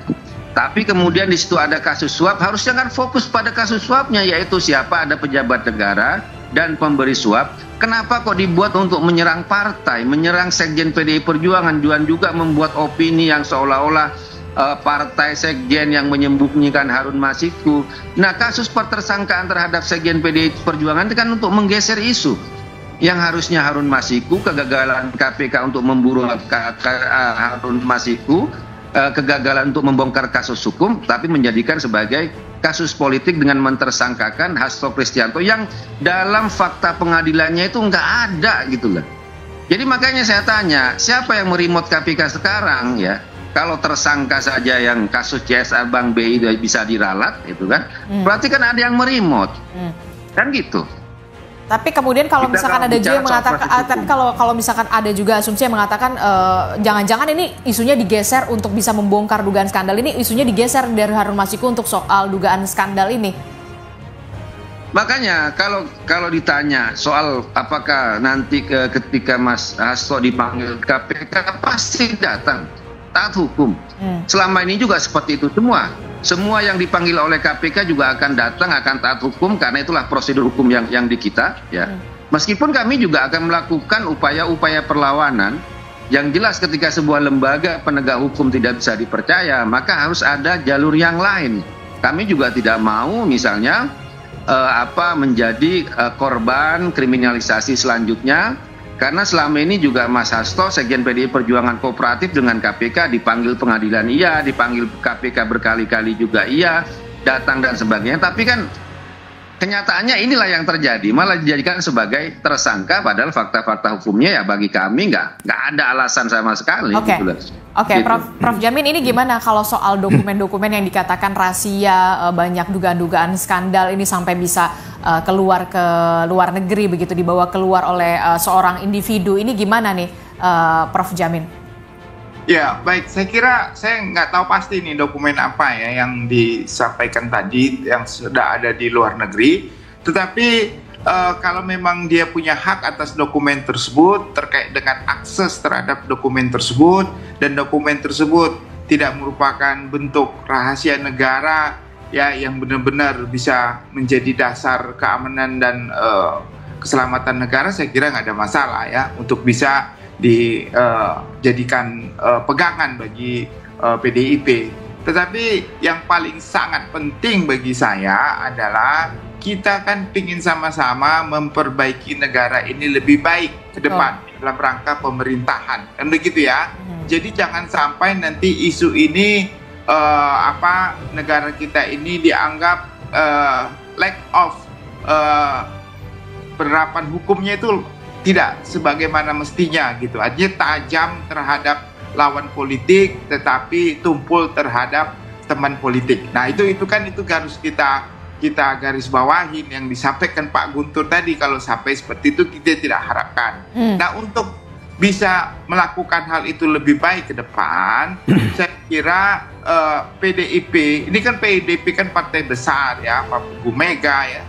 Tapi kemudian di situ ada kasus suap, harusnya kan fokus pada kasus suapnya, yaitu siapa, ada pejabat negara dan pemberi suap. Kenapa kok dibuat untuk menyerang partai, menyerang sekjen PDI Perjuangan, dan juga membuat opini yang seolah-olah partai sekjen yang menyembunyikan Harun Masiku. Nah, kasus pertersangkaan terhadap sekjen PDI Perjuangan itu kan untuk menggeser isu. Yang harusnya Harun Masiku, kegagalan KPK untuk memburu Harun Masiku, kegagalan untuk membongkar kasus hukum, tapi menjadikan sebagai kasus politik dengan mentersangkakan Hasto Kristianto yang dalam fakta pengadilannya itu nggak ada gitu loh. Jadi makanya saya tanya, siapa yang meremote KPK sekarang ya? Kalau tersangka saja yang kasus CSR Bank BI bisa diralat, itu kan, berarti kan ada yang meremote, kan gitu. Tapi kemudian kalau misalkan ada juga yang mengatakan, tapi kalau misalkan ada juga asumsi yang mengatakan jangan-jangan ini isunya digeser untuk bisa membongkar dugaan skandal ini, isunya digeser dari Harun Masiku untuk soal dugaan skandal ini. Makanya kalau ditanya soal apakah nanti ketika Mas Hasto dipanggil KPK pasti datang. Taat hukum. Selama ini juga seperti itu semua. Semua yang dipanggil oleh KPK juga akan datang, akan taat hukum, karena itulah prosedur hukum yang di kita. Ya. Meskipun kami juga akan melakukan upaya-upaya perlawanan, yang jelas ketika sebuah lembaga penegak hukum tidak bisa dipercaya, maka harus ada jalur yang lain. Kami juga tidak mau misalnya menjadi korban kriminalisasi selanjutnya. Karena selama ini juga Mas Hasto, sekjen PDI Perjuangan kooperatif dengan KPK, dipanggil pengadilan iya, dipanggil KPK berkali-kali juga iya, datang dan sebagainya. Tapi kan kenyataannya inilah yang terjadi, malah dijadikan sebagai tersangka, padahal fakta-fakta hukumnya ya bagi kami nggak ada alasan sama sekali. Gitu. Prof Jamin, ini gimana kalau soal dokumen-dokumen yang dikatakan rahasia, banyak dugaan-dugaan skandal ini sampai bisa keluar ke luar negeri begitu, dibawa keluar oleh seorang individu, ini gimana nih Prof Jamin? Ya baik, saya kira saya nggak tahu pasti nih dokumen apa ya yang disampaikan tadi yang sudah ada di luar negeri, tetapi kalau memang dia punya hak atas dokumen tersebut terkait dengan akses terhadap dokumen tersebut, dan dokumen tersebut tidak merupakan bentuk rahasia negara ya yang benar-benar bisa menjadi dasar keamanan dan keselamatan negara, saya kira nggak ada masalah ya untuk bisa dijadikan pegangan bagi PDIP. Tetapi yang paling sangat penting bagi saya adalah kita kan ingin sama-sama memperbaiki negara ini lebih baik ke depan dalam rangka pemerintahan, kan begitu ya. Jadi jangan sampai nanti isu ini negara kita ini dianggap lack of penerapan hukumnya itu tidak sebagaimana mestinya gitu. Artinya tajam terhadap lawan politik, tetapi tumpul terhadap teman politik. Nah itu harus kita garis bawahin yang disampaikan Pak Guntur tadi. Kalau sampai seperti itu kita tidak harapkan. Nah untuk bisa melakukan hal itu lebih baik ke depan, saya kira PDIP ini kan PDIP kan partai besar ya, Pak Bu Mega ya,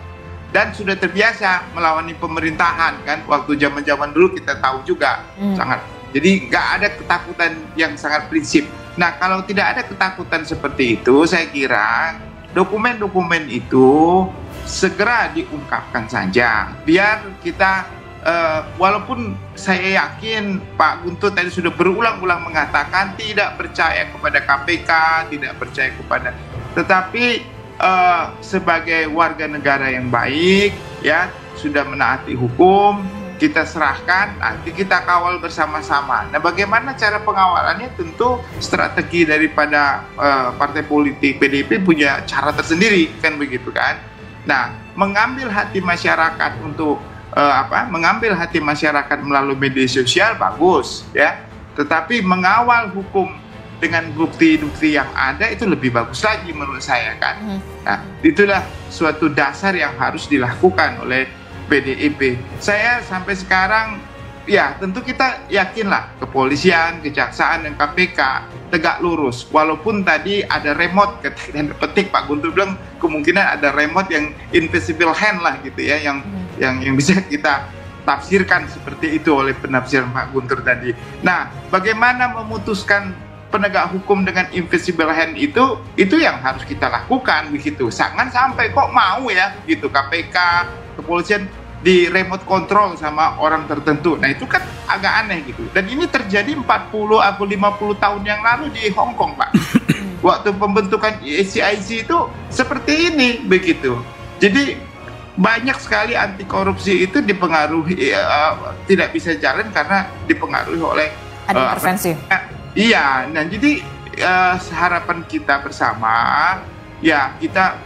dan sudah terbiasa melawan pemerintahan kan. Waktu zaman dulu kita tahu juga sangat. Jadi nggak ada ketakutan yang sangat prinsip. Nah kalau tidak ada ketakutan seperti itu, saya kira dokumen-dokumen itu segera diungkapkan saja. Biar kita, walaupun saya yakin Pak Guntur tadi sudah berulang-ulang mengatakan tidak percaya kepada KPK, tidak percaya kepada, tetapi sebagai warga negara yang baik, ya sudah menaati hukum, kita serahkan, nanti kita kawal bersama-sama. Nah, bagaimana cara pengawalannya? Tentu strategi daripada partai politik PDIP punya cara tersendiri, kan begitu kan? Nah, mengambil hati masyarakat untuk mengambil hati masyarakat melalui media sosial bagus, ya. Tetapi mengawal hukum dengan bukti-bukti yang ada itu lebih bagus lagi menurut saya kan. Nah, itulah suatu dasar yang harus dilakukan oleh PDIP. Saya sampai sekarang ya tentu kita yakinlah kepolisian, kejaksaan dan KPK tegak lurus. Walaupun tadi ada remote, dan petik Pak Guntur bilang kemungkinan ada remote yang invisible hand lah gitu ya, yang bisa kita tafsirkan seperti itu oleh penafsiran Pak Guntur tadi. Nah, bagaimana memutuskan penegak hukum dengan invisible hand itu yang harus kita lakukan begitu. Jangan sampai kok mau ya gitu KPK, kepolisian di remote control sama orang tertentu. Nah itu kan agak aneh gitu. Dan ini terjadi 40 atau 50 tahun yang lalu di Hong Kong Pak. Waktu pembentukan ECIC itu seperti ini begitu. Jadi banyak sekali anti korupsi itu dipengaruhi tidak bisa jalan karena dipengaruhi oleh ada intervensi. Iya, nah jadi harapan kita bersama ya kita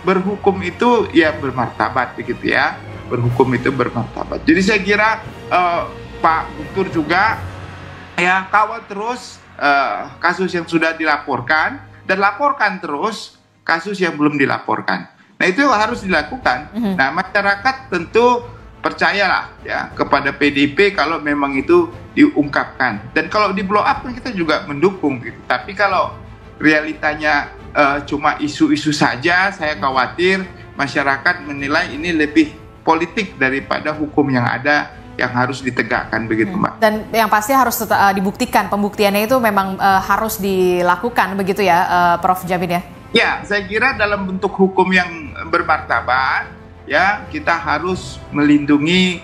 berhukum itu ya bermartabat begitu ya, berhukum itu bermartabat. Jadi saya kira Pak Guntur juga ya kawal terus kasus yang sudah dilaporkan dan laporkan terus kasus yang belum dilaporkan. Nah itu harus dilakukan. Nah masyarakat tentu percayalah ya kepada PDIP kalau memang itu diungkapkan. Dan kalau di blow up kan kita juga mendukung gitu. Tapi kalau realitanya cuma isu-isu saja, saya khawatir masyarakat menilai ini lebih politik daripada hukum yang ada yang harus ditegakkan begitu Mbak. Dan yang pasti harus dibuktikan, pembuktiannya itu memang harus dilakukan begitu ya Prof Jamin ya? Ya, saya kira dalam bentuk hukum yang bermartabat ya kita harus melindungi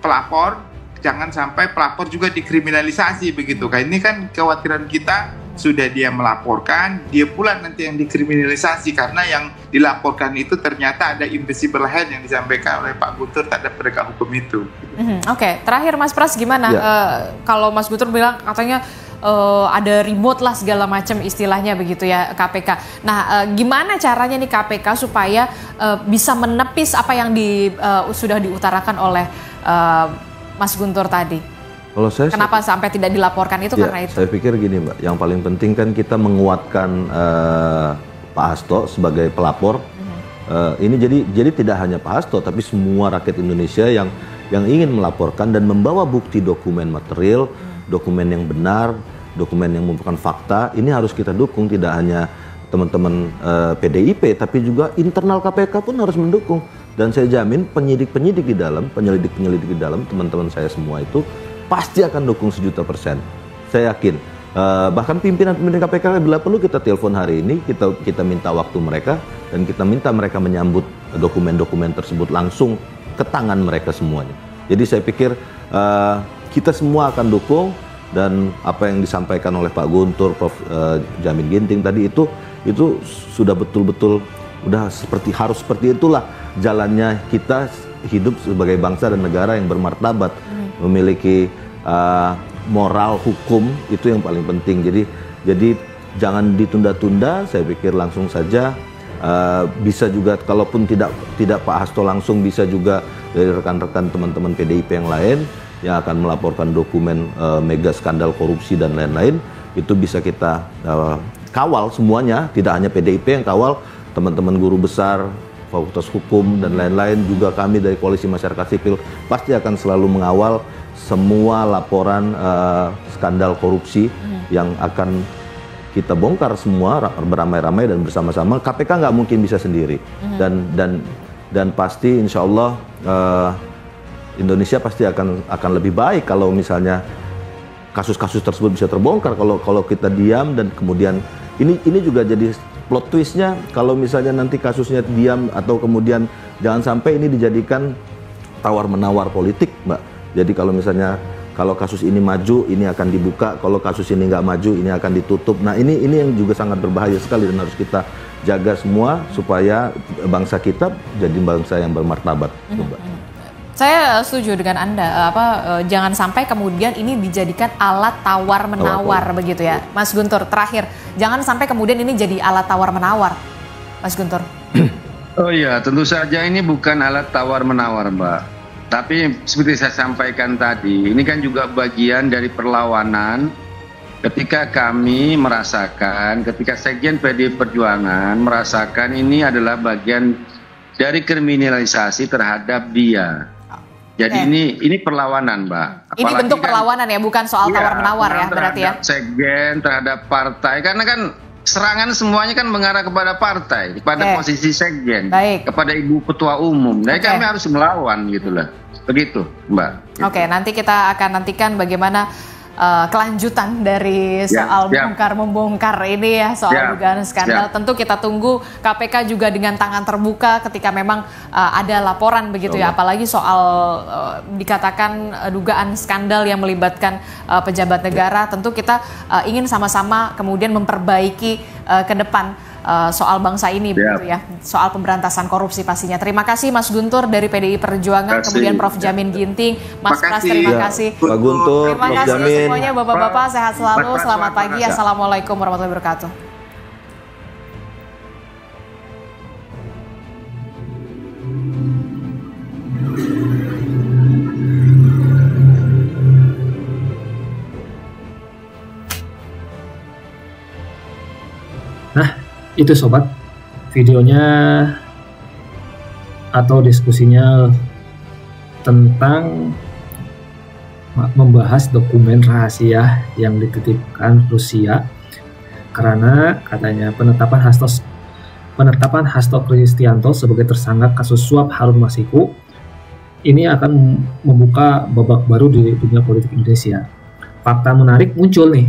pelapor, jangan sampai pelapor juga dikriminalisasi begitu kan. Ini kan kekhawatiran kita, sudah dia melaporkan, dia pula nanti yang dikriminalisasi karena yang dilaporkan itu ternyata ada invisible hand yang disampaikan oleh Pak Guntur terhadap penegak hukum itu. Oke, terakhir Mas Pras gimana? Ya. Kalau Mas Guntur bilang katanya ada remote lah segala macam istilahnya begitu ya KPK. Nah, gimana caranya nih KPK supaya bisa menepis apa yang sudah diutarakan oleh Mas Guntur tadi? Kalau kenapa sampai tidak dilaporkan itu ya, karena itu? Saya pikir gini Mbak, yang paling penting kan kita menguatkan Pak Hasto sebagai pelapor. Ini jadi tidak hanya Pak Hasto, tapi semua rakyat Indonesia yang ingin melaporkan dan membawa bukti dokumen material, dokumen yang benar, dokumen yang merupakan fakta. Ini harus kita dukung, tidak hanya teman-teman PDIP, tapi juga internal KPK pun harus mendukung. Dan saya jamin penyelidik-penyelidik di dalam, teman-teman saya semua itu pasti akan dukung 1.000.000%. Saya yakin. Bahkan pimpinan KPK bila perlu kita telepon hari ini, kita minta waktu mereka dan kita minta mereka menyambut dokumen-dokumen tersebut langsung ke tangan mereka semuanya. Jadi saya pikir kita semua akan dukung, dan apa yang disampaikan oleh Pak Guntur, Prof Jamin Ginting tadi itu sudah betul-betul udah harus seperti itulah jalannya kita hidup sebagai bangsa dan negara yang bermartabat, memiliki moral hukum, itu yang paling penting. Jadi jangan ditunda-tunda, saya pikir langsung saja. Bisa juga, kalaupun tidak Pak Hasto langsung, bisa juga dari rekan-rekan teman-teman PDIP yang lain yang akan melaporkan dokumen mega skandal korupsi dan lain-lain, itu bisa kita kawal semuanya, tidak hanya PDIP yang kawal, teman-teman guru besar, Fakultas Hukum dan lain-lain, juga kami dari Koalisi Masyarakat Sipil pasti akan selalu mengawal semua laporan skandal korupsi yang akan kita bongkar semua beramai-ramai dan bersama-sama. KPK nggak mungkin bisa sendiri, dan pasti insya Allah Indonesia pasti akan lebih baik kalau misalnya kasus-kasus tersebut bisa terbongkar. Kalau kita diam dan kemudian ini juga jadi plot twistnya, kalau misalnya nanti kasusnya diam atau kemudian jangan sampai ini dijadikan tawar-menawar politik, Mbak. Jadi kalau misalnya kalau kasus ini maju, ini akan dibuka, kalau kasus ini nggak maju, ini akan ditutup. Nah ini yang juga sangat berbahaya sekali dan harus kita jaga semua supaya bangsa kita jadi bangsa yang bermartabat. Saya setuju dengan Anda, jangan sampai kemudian ini dijadikan alat tawar-menawar begitu ya. Mas Guntur, terakhir, jangan sampai kemudian ini jadi alat tawar-menawar, Mas Guntur. Oh iya, tentu saja ini bukan alat tawar-menawar, Mbak. Tapi seperti saya sampaikan tadi, ini kan juga bagian dari perlawanan ketika kami merasakan, ketika Sekjen PDI Perjuangan merasakan ini adalah bagian dari kriminalisasi terhadap dia. Jadi ini perlawanan, Mbak. Ini bentuk perlawanan ya, bukan soal tawar-menawar ya, berarti ya. Sekjen terhadap partai, karena kan serangan semuanya kan mengarah kepada partai, kepada posisi sekjen, kepada ibu ketua umum. Jadi kami harus melawan gitu lah. Begitu, Mbak. Oke, nanti kita akan nantikan bagaimana kelanjutan dari soal bongkar-membongkar ini ya, soal dugaan skandal. Tentu kita tunggu KPK juga dengan tangan terbuka ketika memang ada laporan begitu ya, apalagi soal dikatakan dugaan skandal yang melibatkan pejabat negara. Tentu kita ingin sama-sama kemudian memperbaiki ke depan soal bangsa ini begitu ya, soal pemberantasan korupsi pastinya. Terima kasih Mas Guntur dari PDI Perjuangan, kemudian Prof Jamin Ginting, Mas Pras, terima kasih. Pak Guntur, terima kasih semuanya Bapak-bapak, sehat selalu, selamat pagi, Assalamualaikum warahmatullahi wabarakatuh. Nah, itu sobat, videonya atau diskusinya tentang membahas dokumen rahasia yang dititipkan Rusia, karena katanya penetapan Hasto Kristianto sebagai tersangka kasus suap Harun Masiku ini akan membuka babak baru di dunia politik Indonesia. Fakta menarik muncul nih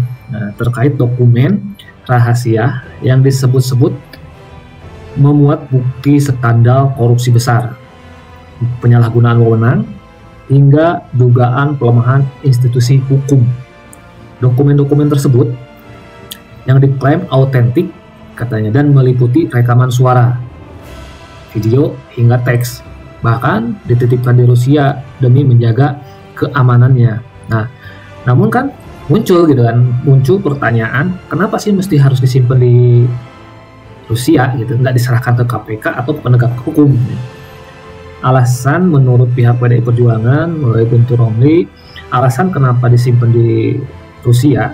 terkait dokumen rahasia yang disebut-sebut memuat bukti skandal korupsi besar, penyalahgunaan wewenang, hingga dugaan pelemahan institusi hukum. Dokumen-dokumen tersebut yang diklaim autentik katanya dan meliputi rekaman suara, video, hingga teks, bahkan dititipkan di Rusia demi menjaga keamanannya. Nah, namun kan muncul pertanyaan, kenapa sih mesti harus disimpan di Rusia gitu, nggak diserahkan ke KPK atau penegak hukum? Alasan menurut pihak PDI Perjuangan melalui Guntur Romli, alasan kenapa disimpan di Rusia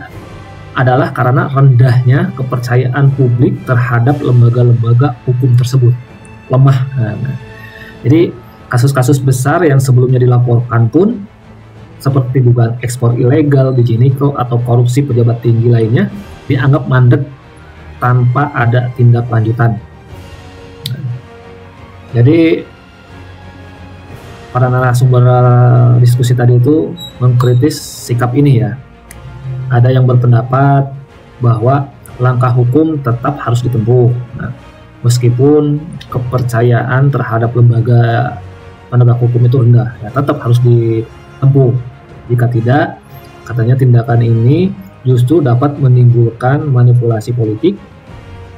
adalah karena rendahnya kepercayaan publik terhadap lembaga-lembaga hukum tersebut, lemah. Jadi kasus-kasus besar yang sebelumnya dilaporkan pun seperti dugaan ekspor ilegal, biji nikel, atau korupsi pejabat tinggi lainnya dianggap mandek tanpa ada tindak lanjutan. Jadi para narasumber diskusi tadi itu mengkritis sikap ini ya. Ada yang berpendapat bahwa langkah hukum tetap harus ditempuh. Nah, meskipun kepercayaan terhadap lembaga penegak hukum itu rendah, ya tetap harus ditempuh. Jika tidak, katanya tindakan ini justru dapat menimbulkan manipulasi politik,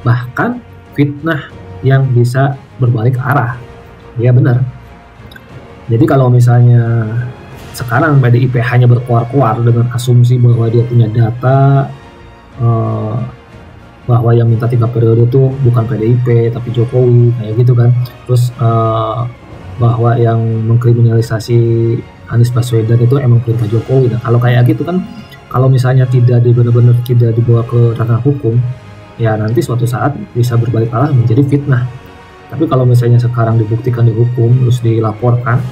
bahkan fitnah yang bisa berbalik arah. Ya benar. Jadi kalau misalnya sekarang PDIP hanya berkoar-koar dengan asumsi bahwa dia punya data bahwa yang minta 3 periode itu bukan PDIP tapi Jokowi, kayak gitu kan. Terus bahwa yang mengkriminalisasi Anies Baswedan itu emang perintah Jokowi. Nah kalau kayak gitu kan, kalau misalnya tidak benar-benar tidak dibawa ke ranah hukum, ya nanti suatu saat bisa berbalik arah menjadi fitnah. Tapi kalau misalnya sekarang dibuktikan di hukum terus dilaporkan,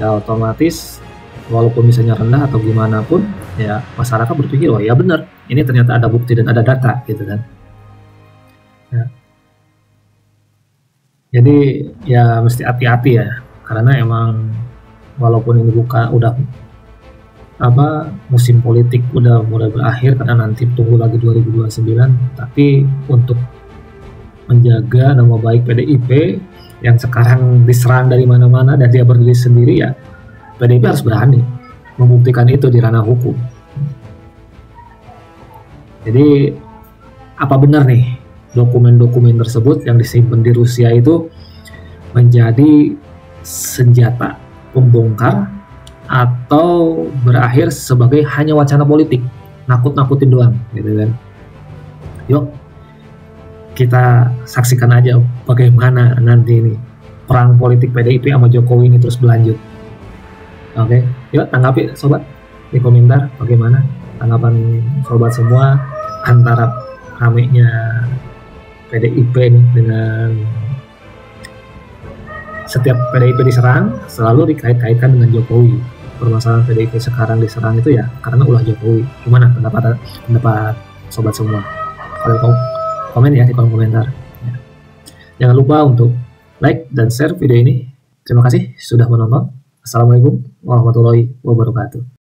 ya otomatis walaupun misalnya rendah atau gimana pun, ya masyarakat berpikir, oh ya benar, ini ternyata ada bukti dan ada data gitu kan. Ya. Jadi ya mesti hati-hati ya, karena emang walaupun ini udah musim politik udah mulai berakhir, karena nanti tunggu lagi 2029, tapi untuk menjaga nama baik PDIP yang sekarang diserang dari mana-mana dan dia berdiri sendiri, ya PDIP harus berani membuktikan itu di ranah hukum. Jadi apa benar nih dokumen-dokumen tersebut yang disimpan di Rusia itu menjadi senjata pembongkar atau berakhir sebagai hanya wacana politik, nakut-nakutin doang gitu kan. Yuk kita saksikan aja bagaimana nanti ini perang politik PDIP sama Jokowi ini terus berlanjut. Oke, yuk tanggapi sobat di komentar bagaimana tanggapan sobat semua antara ramenya PDIP ini dengan setiap PDIP diserang selalu dikait-kaitkan dengan Jokowi. Permasalahan PDIP sekarang diserang itu ya karena ulah Jokowi. Gimana pendapat sobat semua? Kalian komen ya di kolom komentar. Ya. Jangan lupa untuk like dan share video ini. Terima kasih sudah menonton. Assalamualaikum warahmatullahi wabarakatuh.